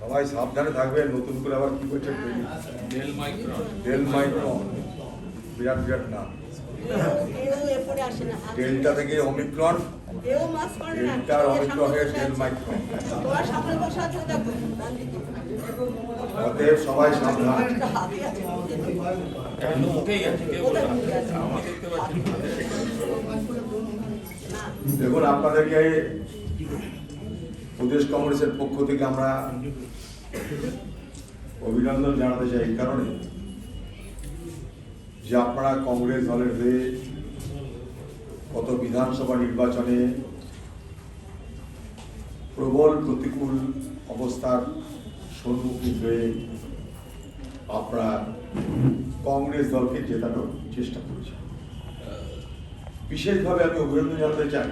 সবাই সাবধানে থাকবেন। নতুন করে আবার কি করছে ডেল মাইক্রন বিরাট বিরাট নাম। ডেল্টা থেকে অমিক্রন, ডেল্টার অমিক্রন হয়ে ডেল মাইক্রন। অতএব সবাই সাবধান। দেখুন, আপনাদেরকে প্রদেশ কংগ্রেসের পক্ষ থেকে আমরা অভিনন্দন জানাতে চাই এই কারণে যে আপনারা কংগ্রেস দলের হয়ে গত বিধানসভা নির্বাচনে প্রবল প্রতিকূল অবস্থার সম্মুখীন হয়ে আপনারা কংগ্রেস দলকে জেতানোর চেষ্টা করেছেন। বিশেষভাবে আমি অভিনন্দন জানাতে চাই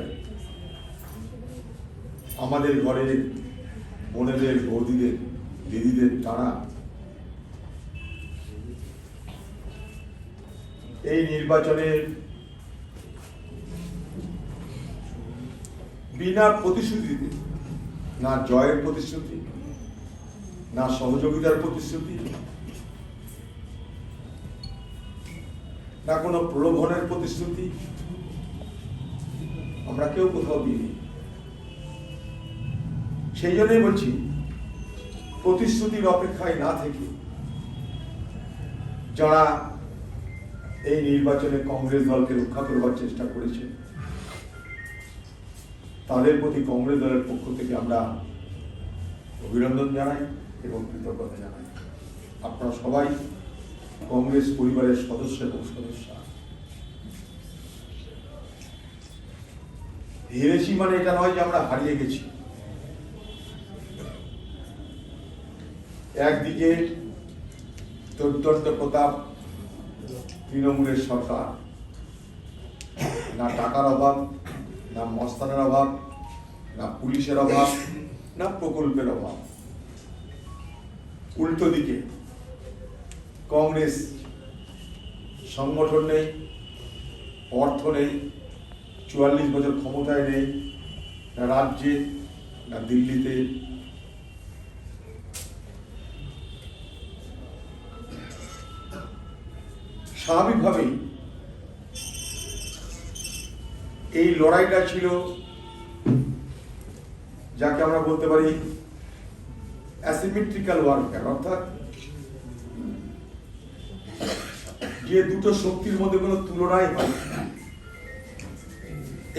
আমাদের ঘরের বোনেদের, বৌদিদের, দিদিদের, তারা এই নির্বাচনের বিনা প্রতিশ্রুতিতে, না জয়ের প্রতিশ্রুতি, না সহযোগিতার প্রতিশ্রুতি, না কোনো প্রলোভনের প্রতিশ্রুতি আমরা কেউ কোথাও দিইনি। সেই জন্যই বলছি, প্রতিশ্রুতির অপেক্ষায় না থেকে যারা এই নির্বাচনে কংগ্রেস দলকে রক্ষা করবার চেষ্টা করেছে তাদের প্রতি কংগ্রেস দলের পক্ষ থেকে আমরা অভিনন্দন জানাই এবং কৃতজ্ঞতা জানাই। আপনারা সবাই কংগ্রেস পরিবারের সদস্য এবং সদস্যা। হেরেছি মানে এটা নয় যে আমরা হারিয়ে গেছি। একদিকে দুর্দণ্ড প্রতাপ তৃণমূলের সরকার, না টাকার অভাব, না মস্তানের অভাব, না পুলিশের অভাব, না প্রকল্পের অভাব। উল্টো দিকে কংগ্রেস সংগঠন নেই, অর্থ নেই, ৪৪ বছর ক্ষমতায় নেই, না রাজ্যে, না দিল্লিতে। স্বাভাবিকভাবেই এই লড়াইটা ছিল যাকে আমরা বলতে পারি অ্যাসিমেট্রিক্যাল ওয়ারফেয়ার, অর্থাৎ যে দুটো শক্তির মধ্যে কোনো তুলনাই হয়,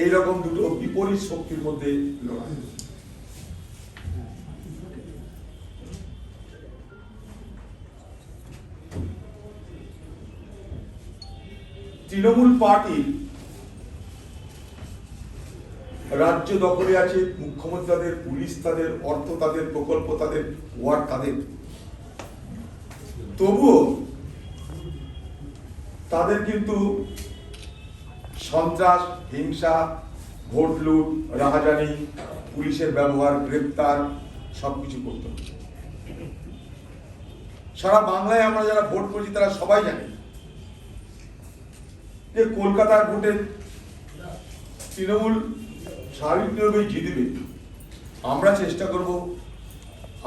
এইরকম দুটো বিপরীত শক্তির মধ্যে লড়াই। তৃণমূল পার্টি রাজ্য দখলে আছে, মুখ্যমন্ত্রী তাদের, পুলিশ তাদের, অর্থ তাদের, প্রকল্প তাদের, ওয়ার্ড তাদের। তবুও তাদের কিন্তু সন্ত্রাস, হিংসা, ভোট লুট, রাহাজানি, পুলিশের ব্যবহার, গ্রেপ্তার সবকিছু করতে হবে। সারা বাংলায় আমরা যারা ভোট করছি তারা সবাই জানে যে কলকাতার ভোটে তৃণমূল স্বাভাবিকভাবেই জিতবে। আমরা চেষ্টা করব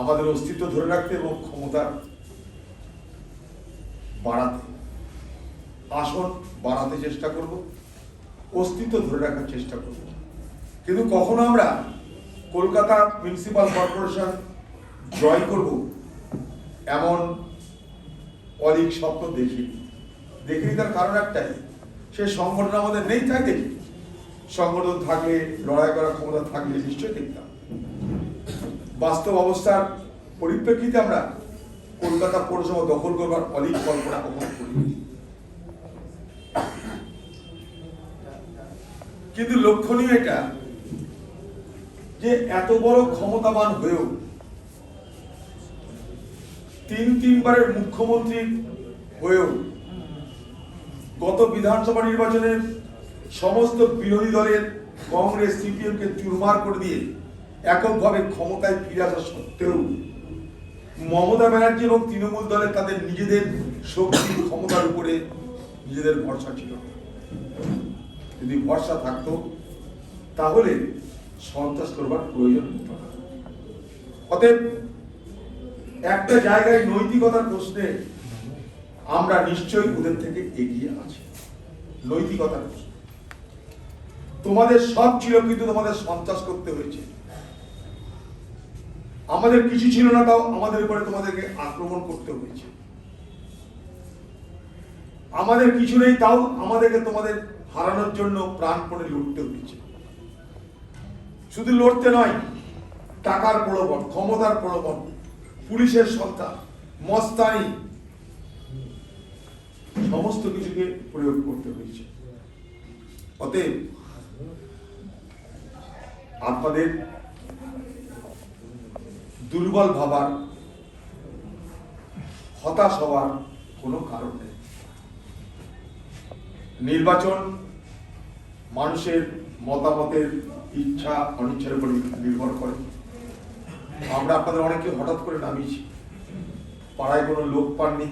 আমাদের অস্তিত্ব ধরে রাখতে এবং ক্ষমতা বাড়াতে, আসন বাড়াতে চেষ্টা করব, অস্তিত্ব ধরে রাখার চেষ্টা করব। কিন্তু কখনো আমরা কলকাতা মিউনিসিপাল কর্পোরেশন জয় করব এমন অলিক স্বপ্ন দেখিনি। তার কারণ একটাই, সে সংগঠন আমাদের নেই, তাই দেখি। সংগঠন থাকলে, লড়াই করার ক্ষমতা থাকলে নিশ্চয়ই দেখতাম। বাস্তব অবস্থার পরিপ্রেক্ষিতে আমরা কলকাতা পৌরসভা দখল করবার অলিক কল্পনা কখনো করিনি। কিন্তু লক্ষণীয় এটা যে এত বড় ক্ষমতাবান হয়েও তিনবারের মুখ্যমন্ত্রী হয়েও গত বিধানসভা নির্বাচনে সমস্ত বিরোধী দলের কংগ্রেস, সিপিএম কে চুরমার করে দিয়ে এককভাবে ক্ষমতায় ফিরে আসা সত্ত্বেও মমতা ব্যানার্জি এবং তৃণমূল দলের তাদের নিজেদের শক্তি ক্ষমতার উপরে নিজেদের ভরসা ছিল। যদি ভরসা থাকতো তাহলে সন্ত্রাস করবার প্রয়োজন হতো না। অতএব একটা জায়গায় নৈতিকতার প্রশ্নে আমরা নিশ্চয়ই ওদের থেকে এগিয়ে আছি। নৈতিকতার প্রশ্ন তোমাদের সব ছিল, কিন্তু তোমাদের সন্ত্রাস করতে হয়েছে। আমাদের কিছু ছিল না, তাও আমাদের উপরে তোমাদেরকে আক্রমণ করতে হয়েছে। আমাদের কিছু নেই, তাও আমাদেরকে তোমাদের হারানোর জন্য প্রাণপণে লড়তে হয়েছে। শুধু লড়তে নয়, টাকার প্রলোভন, ক্ষমতার প্রলোভন, পুলিশের সংখ্যা, মস্তানি, সমস্ত কিছুকে প্রয়োগ করতে হয়েছে। অতএব আপনাদের দুর্বল ভাবার, হতাশ হওয়ার কোনো কারণ নেই। নির্বাচন মানুষের মতামতের ইচ্ছা অনিচ্ছার উপর নির্ভর করে। আমরা আপনাদের অনেকে হঠাৎ করে নামিয়েছি, পাড়ায় কোনো লোক পাননি,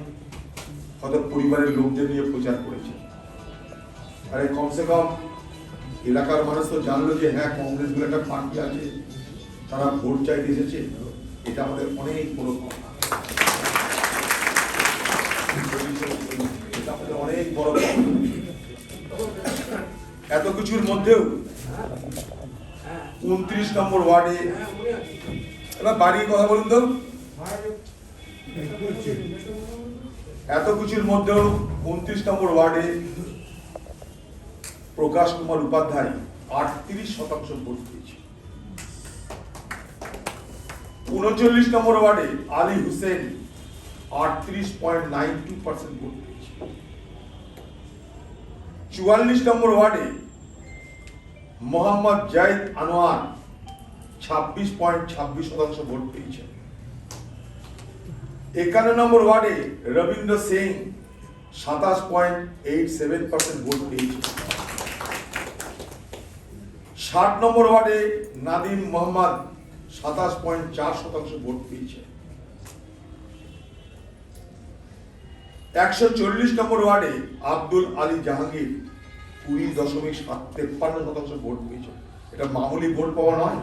হয়তো পরিবারের লোকদের নিয়ে প্রচার করেছে। আরে কমসে কম এলাকার মানুষ তো জানলো যে হ্যাঁ, কংগ্রেস বলে একটা পার্টি আছে, তারা ভোট চাইতে এসেছে। এটা আমাদের অনেক বড় পাওনা, এটা আমাদের অনেক বড় পাওনা। এত কিছুর মধ্যেও 29 নম্বর ওয়ার্ডে, এবার বাড়ির কথা বলুন তো, এত কিছুর মধ্যেও 29 নম্বর ওয়ার্ডে প্রকাশ কুমার উপাধ্যায় 38% ভোট পেয়েছে। 39 নম্বর ওয়ার্ডে আলী হুসেন 38.92% ভোট পেয়েছে। 44 নম্বর ওয়ার্ডে মোহাম্মদ জায়েদ আনোয়ার 26.26% ভোট পেয়েছে। 51 নম্বর ওয়ার্ডে রবীন্দ্র সিং 27.87% ভোট পেয়েছে। 60 নম্বর ওয়ার্ডে নাদিম মোহাম্মদ 27.4% ভোট পেয়েছে। 140 নম্বর ওয়ার্ডে আব্দুল আলী জাহাঙ্গীর 20.53% ভোট পেয়েছে। এটা মামুলি ভোট পাওয়া নয়।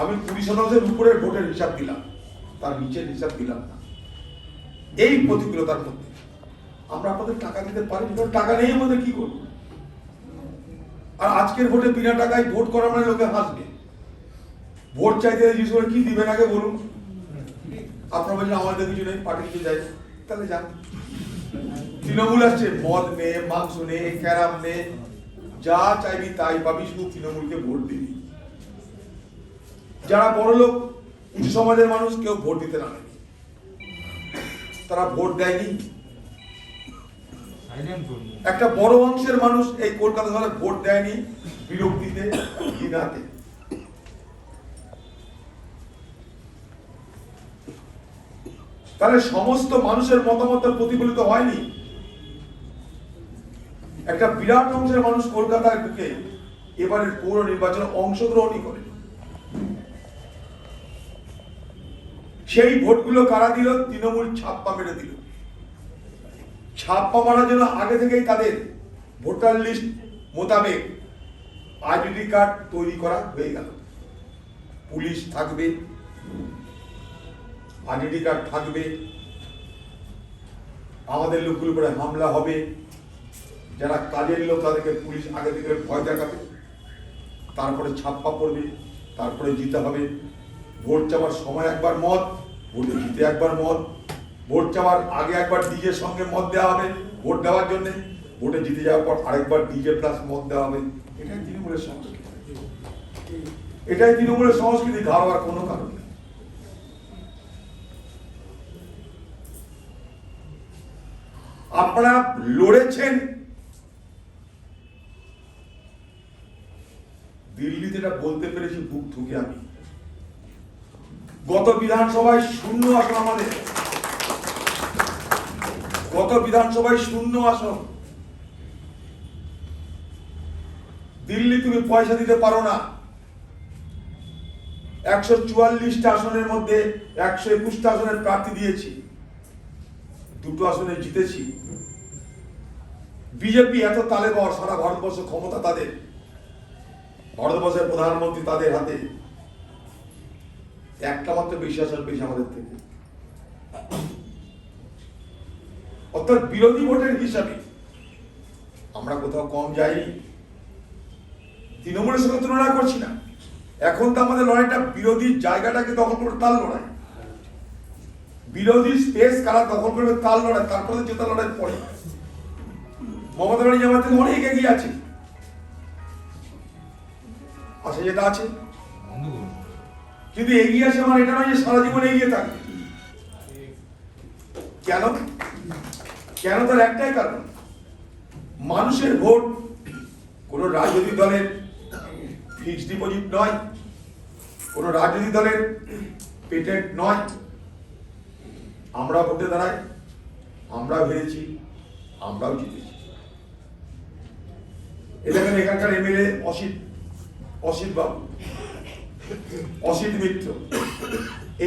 আমি 20% উপরের ভোটের হিসাব দিলাম, তার নিচের হিসাব দিলাম না। এই প্রতিকূলতার মধ্যে আমরা আপনাদের টাকা দিতে পারি, টাকা নেই আমাদের কি করবো? আর আজকের ভোটে বিনা টাকায় ভোট করা মানে লোকে হাসবে। ভোট চাইতে জিজ্ঞেস করে কি দিবেন আগে বলুন। আপনারা বলছেন আমাদের কিছু নেই, পার্টি কিছু যাই, তাহলে যান। তৃণমূল আসছে, মদ নে, মাংস নে, ক্যারাম নে, যা চাইবি তাই পাবি, শুধু তৃণমূলকে ভোট দিবি। যারা বড় লোক, উঁচু সমাজের মানুষ, কেউ ভোট দিতে নামে, তারা ভোট দেয়নি। একটা বড় অংশের মানুষ এই কলকাতা শহরে ভোট দেয়নি বিরক্তিতে, ঘৃণাতে। তাহলে সমস্ত মানুষের মতামত প্রতিফলিত হয়নি। একটা বিরাট অংশের মানুষ কলকাতায় ঢুকে এবারের পৌর নির্বাচনে অংশগ্রহণই করে। সেই ভোটগুলো কারা দিল? তৃণমূল ছাপ্পা মেরে দিল। ছাপ্পা মারার জন্য আগে থেকেই তাদের ভোটার লিস্ট মোতাবেক আইডেন্টি কার্ড তৈরি করা হয়ে গেল। পুলিশ থাকবে, আইডেন্টি কার্ড থাকবে, আমাদের লোকগুলোর উপরে হামলা হবে। যারা কাজের লোক তাদেরকে পুলিশ আগে থেকে ভয় দেখাবে, তারপরে ছাপ্পা পড়বে, তারপরে জিতে হবে। ভোট চাওয়ার সময় একবার মত, ভোটে জিতে একবার মত, ভোট চাওয়ার আগে একবার ডিজের সঙ্গে মত দেওয়া হবে ভোট দেওয়ার জন্য, ভোটে জিতে যাওয়ার পর আরেকবার ডিজে প্লাস মত দেওয়া হবে। এটাই তৃণমূলের সংস্কৃতি, এটাই তৃণমূলের সংস্কৃতি, ধারবার কোনো কারণ নেই। আপনারা লড়েছেন দিল্লিতে, এটা বলতে পেরেছি বুক ঠুকে আমি। গত বিধানসভায় শূন্য আসন, আমাদের গত বিধানসভায় শূন্য আসন। দিল্লি তুমি পয়সা দিতে পারো না, 144টা আসনের মধ্যে 121টা আসনের প্রার্থী দিয়েছি, 2টো আসনে জিতেছি। বিজেপি এত তালেবর, সারা ভারতবর্ষ ক্ষমতা তাদের, ভারতবর্ষের প্রধানমন্ত্রী তাদের হাতে, একটা মাত্র বেশি আসন পেয়েছে আমাদের থেকে। অর্থাৎ বিরোধী ভোটের হিসাবে আমরা কোথাও কম যাইনি, তৃণমূলের সঙ্গে তুলনা করছি না। এখন তো আমাদের লড়াইটা বিরোধী জায়গাটাকে দখল করে তার লড়াই, বিরোধী স্পেস কারা দখল করবে তার লড়াই, তারপরে জেতা লড়াই পড়ে। মমতা ব্যানার্জি আমার থেকে অনেক এগিয়ে আছে, আচ্ছা যেটা আছে, কিন্তু এগিয়ে আছে আমার এটা নয় যে সারা জীবন এগিয়ে থাকবে। কেন? কেন? তার একটাই কারণ, মানুষের ভোট কোন রাজনৈতিক দলের ফিক্সড ডিপোজিট নয়, কোন রাজনৈতিক দলের পেটেন্ট নয়। আমরা ভোটে দাঁড়াই, আমরাও হেরেছি, আমরাও জিতেছি। এখানকার এমএলএ অসিত বাবু, অসিত মিত্র,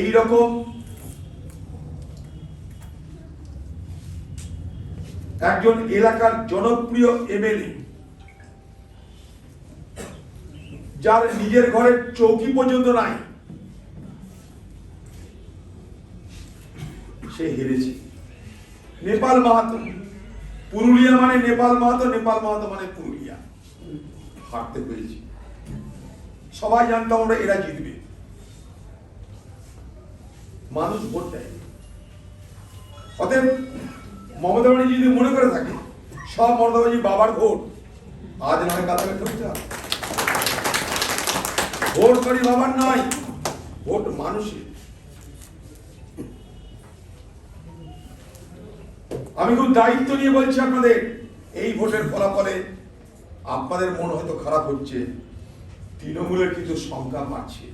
এইরকম একজন এলাকার জনপ্রিয় এমএলএ, যার নিজের ঘরের চৌকি পর্যন্ত নাই, সে হেরেছে। নেপাল মাহাতো, পুরুলিয়া মানে নেপাল মাহাতো, নেপাল মাহাতো মানে পুরুলিয়া, হারতে পেরেছি। সবাই জানতাম আমরা এরা জিতবে, মানুষ ভোট দেয়। অতএব মমতা ব্যানার্জি যদি মনে করে থাকে সব মমতা ব্যানার্জি বাবার ভোট, আজ নয় কাল থেকে করতে হবে। ভোট করি বাবার নয়, ভোট মানুষের। আমি খুব দায়িত্ব নিয়ে বলছি আপনাদের, এই ভোটের ফলাফলে আপনাদের মন হয়তো খারাপ হচ্ছে, তৃণমূলের কিন্তু সংখ্যা বাড়ছে।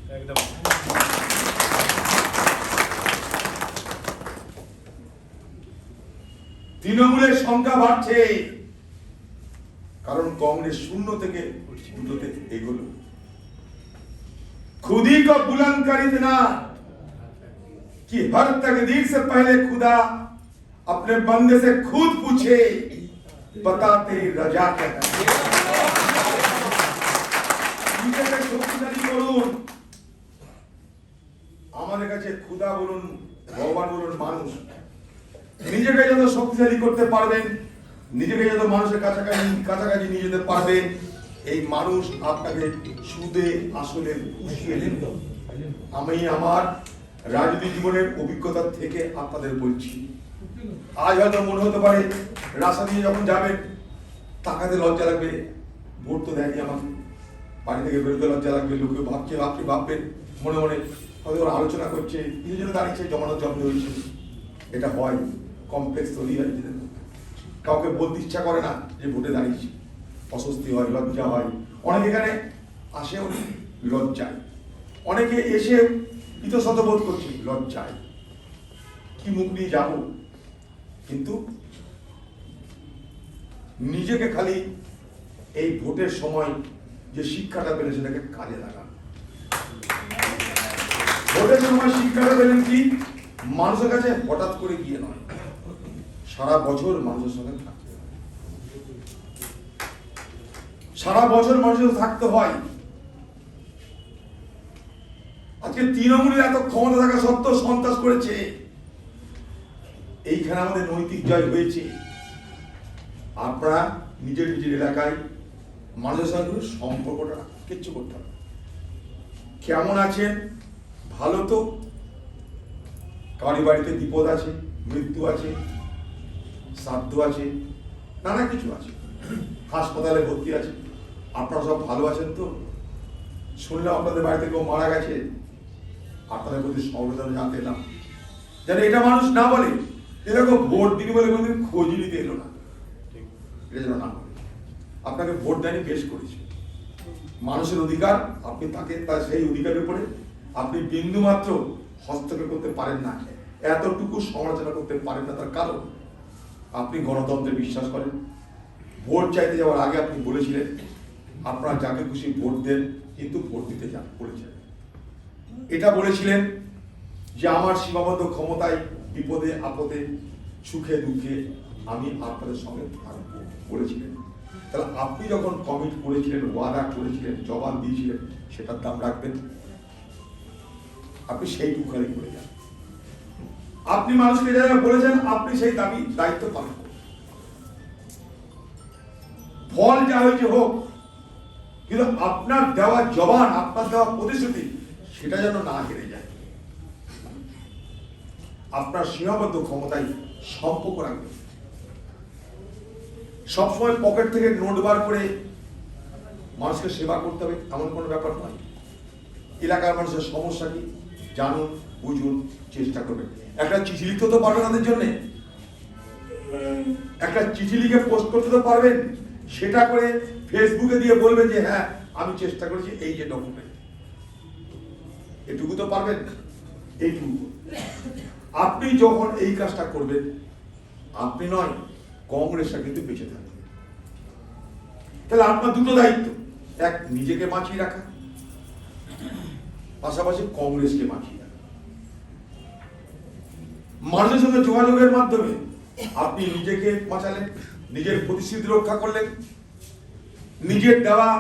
তৃণমূলের সংখ্যা বাড়ছে, কারণ কংগ্রেস 0 থেকে 2তে এগোলো। खुदी को बुलंद कर इतना कि हर तकदीर से पहले खुदा अपने बंदे से खुद पूछे, बता तेरी रजा क्या है। নিজেকে শক্তিশালী করুন, আমাদের কাছে খুদা বলুন, ভগবান বলুন, মানুষ নিজেকে যত শক্তিশালী করতে পারবেন, নিজেকে যত মানুষের কাছাকাছি নিয়ে যেতে পারবেন, এই মানুষ আপনাকে সুদে আসলে পুষিয়ে দেবে। আমি আমার রাজনীতি জীবনের অভিজ্ঞতা থেকে আপনাদের বলছি। আজ হয়তো মনে হতে পারে রাস্তা দিয়ে যখন যাবেন তাকাতে লজ্জা লাগবে, ভোট তো দেয়নি আমাকে, বাড়ি থেকে বেরোতে লজ্জা লাগবে, লোকে ভাবছে, আপনি ভাববেন মনে মনে হয়তো ওরা আলোচনা করছে নিজের জন্য দাঁড়িয়েছে, জমানোর জব্দ হয়েছে। এটা হয়, কমপ্লেক্স তৈরি হয়, কাউকে বলতে ইচ্ছা করে না যে ভোটে দাঁড়িয়েছি, অস্বস্তি হয়, লজ্জা হয়। অনেকে এখানে আসেও লজ্জায়, অনেকে এসে ইতস্তত বোধ করছে লজ্জায়, কি মুখ নিয়ে যাব। কিন্তু নিজেকে খালি এই ভোটের সময় যে শিক্ষাটা পেলেন সেটাকে কাজে লাগান। ভোটের সময় শিক্ষাটা পেলেন কি, মানুষের কাছে হঠাৎ করে গিয়ে নয়, সারা বছর মানুষের সঙ্গে থাকতে হয়, সারা বছর মানুষের থাকতে হয়। আজকে তৃণমূলের এত ক্ষমতা থাকা সত্ত্বেও সন্ত্রাস করেছে, এইখানে আমাদের নৈতিক জয় হয়েছে। আপনারা নিজের নিজের এলাকায় মানুষের সঙ্গে সম্পর্কটা কিচ্ছু করতে হবে। কেমন আছেন? ভালো তো? কারি বাড়িতে বিপদ আছে, মৃত্যু আছে, শ্রাদ্ধ আছে, নানা কিছু আছে, হাসপাতালে ভর্তি আছে, আপনারা সব ভালো আছেন তো? শুনলাম আপনাদের বাড়িতে কেউ মারা গেছে, আপনাদের প্রতি সমবেদনা জানতে এলাম, যেন এটা মানুষ না বলে এরকম ভোট দিন বলে কোনোদিন খোঁজ নিতে এলো না, এটা যেন না বলে। আপনাকে ভোট দেয়নি, বেশ করেছে, মানুষের অধিকার, আপনি তাকে তার সেই অধিকারের উপরে আপনি বিন্দু মাত্র হস্তক্ষেপ করতে পারেন না, এতটুকু সমালোচনা করতে পারেন না। তার কারণ আপনি গণতন্ত্রে বিশ্বাস করেন। ভোট চাইতে যাওয়ার আগে আপনি বলেছিলেন আপনারা যাকে খুশি ভোট দেন, কিন্তু ভোট দিতে বলেছেন। এটা বলেছিলেন যে আমার সীমাবদ্ধ ক্ষমতায় বিপদে আপদে সুখে দুঃখে আমি আপনাদের সঙ্গে থাকবো বলেছিলেন। তাহলে আপনি যখন কমিট করেছিলেন, ওয়াদা করেছিলেন, জবাব দিয়েছিলেন, সেটার দাম রাখবেন। আপনি সেই টুকরাই করে যান। আপনি মানুষকে যা যা বলেছেন আপনি সেই দাবি দায়িত্ব পালন করুন। ফল যা হয়েছে হোক, কিন্তু আপনার দেওয়া জবান, আপনার দেওয়া প্রতিশ্রুতি সেটা যেন না হেরে যায়। আপনার সীমাবদ্ধ ক্ষমতায় সম্পর্ক রাখবেন। সবসময় পকেট থেকে নোট বার করে মানুষকে সেবা করতে হবে এমন কোনো ব্যাপার নয়। এলাকার মানুষের সমস্যা কি জানুন, বুঝুন, চেষ্টা করবেন। একটা চিঠি লিখতে তো পারবেন তাদের জন্য, একটা চিঠি লিখে পোস্ট করতে তো পারবেন, সেটা করে ফেসবুকে দিয়ে বলবেন যে হ্যাঁ আমি চেষ্টা করেছি, এই যে ডকুমেন্ট, এটুকু তো পারবেন। এইটুকু আপনি যখন এই কাজটা করবেন, আপনি নয় কংগ্রেসটা কিন্তু বেঁচে থাকবে। তাহলে আপনার দুটো দায়িত্ব, এক নিজেকে বাঁচিয়ে রাখা, পাশাপাশি কংগ্রেসকে বাঁচিয়ে রাখা। মানুষের সঙ্গে যোগাযোগের মাধ্যমে আপনি নিজেকে বাঁচালেন, নিজের প্রতিশ্রুতি রক্ষা করলেন, নিজের দেওয়া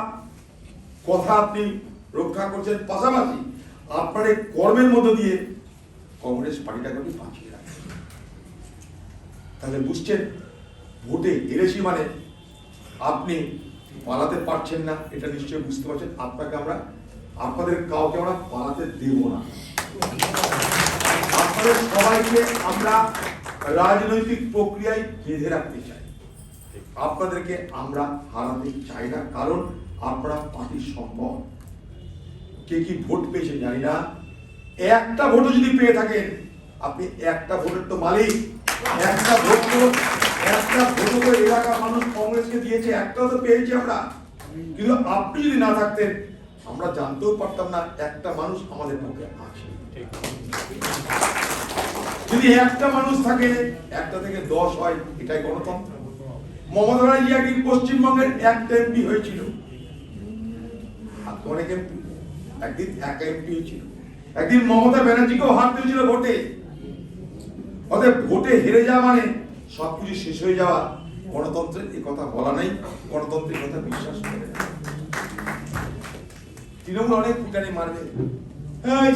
কথা আপনি রক্ষা করছেন, পাশাপাশি আপনার এই কর্মের মধ্য দিয়ে কংগ্রেস পার্টিটাকে আপনি বাঁচিয়ে রাখেন। তাহলে বুঝছেন, ভোটে হেরেছি মানে আপনি পালাতে পারছেন না, এটা নিশ্চয়ই বুঝতে পারছেন। আপনাদের কাউকে আমরা পালাতে দেব না। আপনাদের সবাইকে আমরা রাজনৈতিক প্রক্রিয়ায় বেঁধে রাখতে চাই। আপনাদেরকে আমরা হারাতে চাই না, কারণ আপনারা পার্টির সম্পদ। কে কি ভোট পেয়েছে জানি না, একটা ভোটও যদি পেয়ে থাকেন, আপনি একটা ভোটের তো মালিক। একটা ভোট করে এলাকার মানুষ কংগ্রেসকে দিয়েছে, একটাও তো পেয়েছি আমরা। কিন্তু আপনি যদি না থাকতেন আমরা জানতেও পারতাম না একটা মানুষ আমাদের পক্ষে আছে। যদি একটা মানুষ থাকে, একটা থেকে 10 হয়, এটাই গণতন্ত্র। মমতা ব্যানার্জি একদিন পশ্চিমবঙ্গের একটা এমপি হয়েছিল, অনেক এমপি, একদিন একা এমপি হয়েছিল। একদিন মমতা ব্যানার্জিকেও হাত দিয়েছিল ভোটে। অতএব ভোটে হেরে যাওয়া মানে সবকিছু শেষ হয়ে যাওয়া, গণতন্ত্রের এই কথা বলা নাই, গণতন্ত্রের কথা বিশ্বাস করে না। তৃণমূল অনেক ফুটানি মারবে,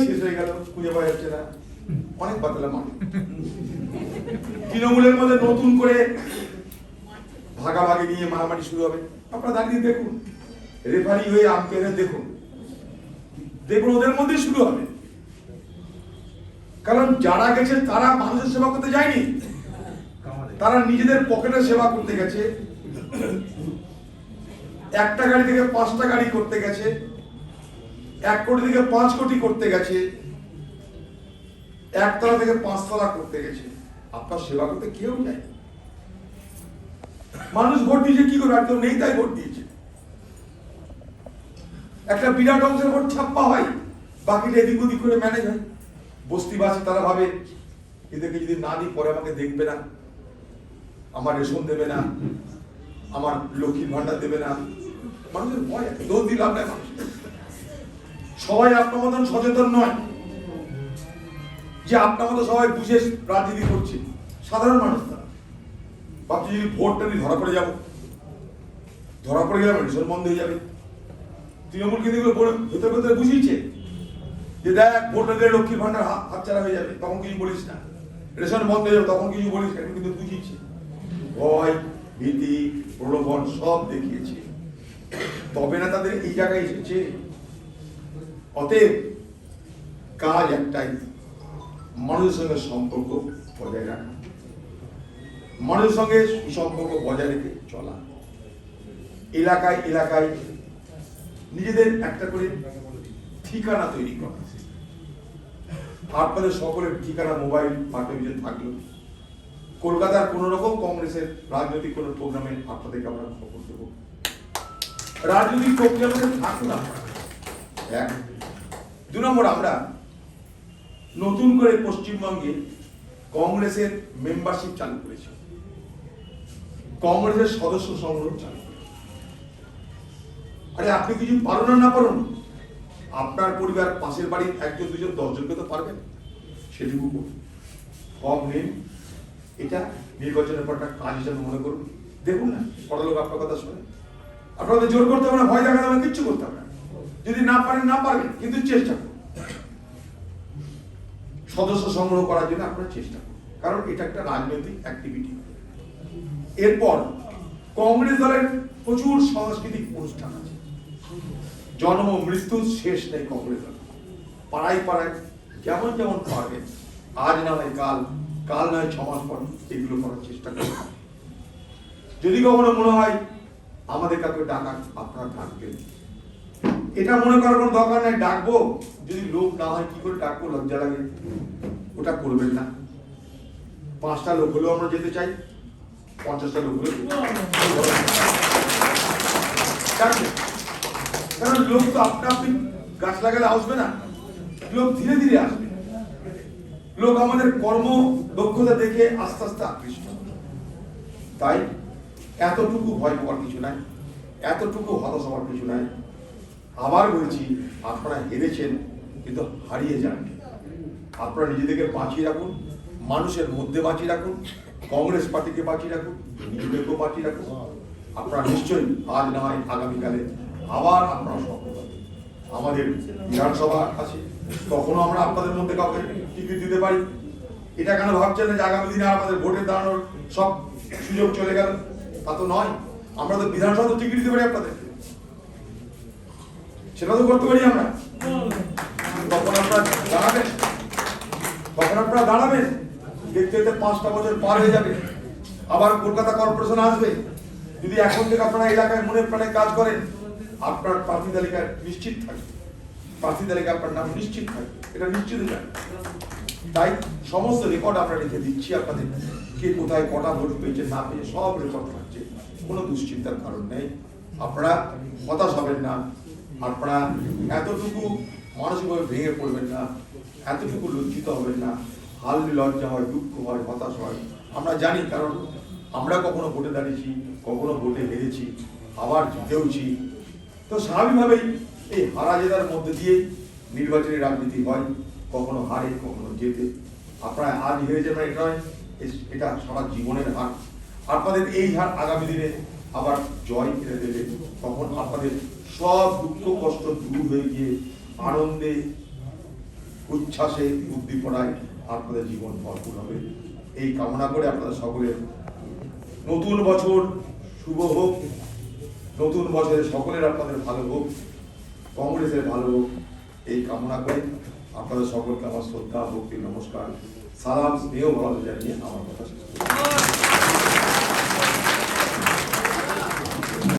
শেষ হয়ে গেল, খুঁজে পাওয়া যাচ্ছে না, অনেক বাতলা মারবে। তৃণমূলের মধ্যে নতুন করে ভাগাভাগি নিয়ে মারামারি শুরু হবে। আপনারা দাঁড়িয়ে দেখুন, রেফারি হয়ে আম্পায়ার দেখুন, ওদের মধ্যে শুরু হবে। কারণ যারা গেছে তারা মানুষের সেবা করতে যায়নি, তারা নিজেদের পকেটে সেবা করতে গেছে। একটা গাড়ি থেকে 5টা গাড়ি করতে গেছে, 1 কোটি থেকে 5 কোটি করতে গেছে, 1 তলা থেকে 5 তলা করতে গেছে। আপনার সেবা করতে কেউ যায়। মানুষ ভোট দিয়েছে কি করে, আর কেউ নেই তাই ভোট দিয়েছে। একটা বিরাট অংশের ভোট ছাপ্পা হয়, বাকিটা এদিক ওদিক করে ম্যানেজ হয়। বস্তিবাসী তারা ভাবে এদেরকে যদি না দিই পরে আমাকে দেখবে না, আমার রেশন দেবে না, আমার লক্ষ্মীর ভান্ডার দেবে না। মানুষের ভয়, দোষ দিলাম না। মানুষ সবাই আপনার মতন সচেতন নয় যে আপনার মতো সবাই বুঝে রাজনীতি করছে। সাধারণ মানুষ তারা ভাবছে যদি ভোটটা নিয়ে ধরা পড়ে যাবো, ধরা পড়ে গেলে রেশন বন্ধ হয়ে যাবে। তৃণমূল কিন্তু ভেতরে ভেতরে বুঝিয়েছে যে দেখ ভোটটা দিলে লক্ষ্মীর ভান্ডার হাতছাড়া হয়ে যাবে, তখন কিছু বলিস না, রেশন বন্ধ হয়ে যাবে, তখন কিছু বলিস না। কিন্তু বুঝিয়েছে, ভয়, ভীতি, প্রলোভন সব দেখিয়েছে, তবে না তাদের এই জায়গায় এসেছে। অতএব কাজ একটাই, মানুষের সঙ্গে সম্পর্ক বজায় রাখা, মানুষের সঙ্গে সুসম্পর্ক বজায় রেখে চলা, এলাকায় এলাকায় নিজেদের একটা করে ঠিকানা তৈরি করা। আপনাদের সকলের ঠিকানা মোবাইল মাধ্যমে থাকলো। কলকাতার কোন রকম কংগ্রেসের রাজনৈতিক কোন প্রোগ্রামে আপনাদেরকে আমরা খবর দেবো। রাজনৈতিক প্রোগ্রামে থাকুন না। 1, 2 নম্বর, আমরা নতুন করে পশ্চিমবঙ্গে কংগ্রেসের মেম্বারশিপ চালু করেছি, কংগ্রেসের সদস্য সংগ্রহ চালু করেছি। আরে আপনি কিছু পারুন না পারুন, আপনার পরিবার পাশের বাড়ির একজন দুজন 10 জনকে তো পারবেন, সেটুকু করুন। ফর্ম নিন, এটা নির্বাচনের পর একটা কাজ হিসাবে মনে করুন। দেখুন না, কত লোক আপনার কথা শোনে। আপনাদের জোর করতে হবে না, ভয় দেখাতে হবে না, কিচ্ছু করতে হবে না। যদি না পারেন না পারবেন, কিন্তু চেষ্টা করুন। সদস্য সংগ্রহ করার জন্য আপনারা চেষ্টা করুন, কারণ এটা একটা রাজনৈতিক অ্যাক্টিভিটি। এরপর কংগ্রেস দলের প্রচুর সাংস্কৃতিক অনুষ্ঠান আছে, জন্ম মৃত্যু শেষ নেই কংগ্রেস দল। পাড়ায় পাড়ায় যেমন যেমন পারবেন, আজ না হয় কাল, কাল নয় 6 মাস পর, এগুলো করার চেষ্টা করুন। যদি কখনো মনে হয় আমাদের কাউকে ডাকা, আপনারা ডাকবেন। এটা মনে করার কোনো দরকার নাই, ডাকবো যদি লোক না হয় কি করে ডাকবো, লজ্জা লাগে, ওটা করবেন না। 5টা লোক হলেও আমরা যেতে চাই, 50টা লোক হলেও কারণ লোক তো আপনি গাছ লাগালে আসবে না, লোক ধীরে ধীরে আসবে। লোক আমাদের কর্ম দক্ষতা দেখে আস্তে আস্তে আকৃষ্ট। তাই এতটুকু ভয় পাওয়ার কিছু নাই, এতটুকু হতাশ হওয়ার কিছু নাই। আবার বলছি, আপনারা হেরেছেন কিন্তু হারিয়ে যান। আপনারা নিজেদেরকে বাঁচিয়ে রাখুন, মানুষের মধ্যে বাঁচিয়ে রাখুন, কংগ্রেস পার্টিকে বাঁচিয়ে রাখুন, নিজেদেরকেও বাঁচিয়ে রাখুন। আপনারা নিশ্চয়ই আজ না হয় আগামীকালে আবার আপনারা সফল হবেন। আমাদের বিধানসভা আছে, তখনও আমরা আপনাদের মধ্যে কাউকে টিকিট দিতে পারি। এটা কেন ভাবছেন না যে আগামী দিনে আমাদের ভোটে দাঁড়ানোর সব সুযোগ চলে গেল? তা তো নয়। আমরা তো বিধানসভা টিকিট দিতে পারি আপনাদের, সেটা তো করতে পারি আমরা। তখন আপনারা দাঁড়াবেন, দেখতে দেখতে 5টা বছর পার হয়ে যাবে, আবার কলকাতা কর্পোরেশন আসবে। যদি এখন থেকে আপনারা এলাকায় মনে প্রাণে কাজ করেন, আপনার প্রার্থী তালিকায় নিশ্চিত থাকবে, প্রার্থী তালিকায় আপনার নাম নিশ্চিত থাকবে, এটা নিশ্চিত জানেন। তাই সমস্ত রেকর্ড আমরা রেখে দিচ্ছি আপনাদের, কে কোথায় কটা ভোট পেয়েছে না পেয়েছে সব রেকর্ড থাকছে, কোনো দুশ্চিন্তার কারণ নেই। আপনারা হতাশ হবেন না, আপনারা এতটুকু মানসিকভাবে ভেঙে পড়বেন না, এতটুকু লজ্জিত হবেন না। হালনি লজ্জা হয়, দুঃখ হয়, হতাশ হয়, আমরা জানি, কারণ আমরা কখনো ভোটে দাঁড়িয়েছি, কখনো ভোটে হেরেছি, আবার জিতেওছি। তো স্বাভাবিকভাবেই এই হারা জেতার মধ্যে দিয়েই নির্বাচনী রাজনীতি হয়, কখনো হারে কখনো জেতে। আপনারা আজ হেরে যাবেন এটা নয়, এটা সারা জীবনের হার। আপনাদের এই হার আগামী দিনে আবার জয় ফিরে দেবে, তখন আপনাদের সব দুঃখ কষ্ট দূর হয়ে গিয়ে আনন্দে, উচ্ছ্বাসে, উদ্দীপনায় আপনাদের জীবন ভরপুর হবে। এই কামনা করে আপনাদের সকলের নতুন বছর শুভ হোক, নতুন বছরে সকলের আপনাদের ভালো হোক, কংগ্রেসের ভালো হোক, এই কামনা করে আপনাদের সকলকে আমার শ্রদ্ধা, ভক্তি, নমস্কার, সালাম, স্নেহ ভালো জানিয়ে আমার কথা শেষ করছি।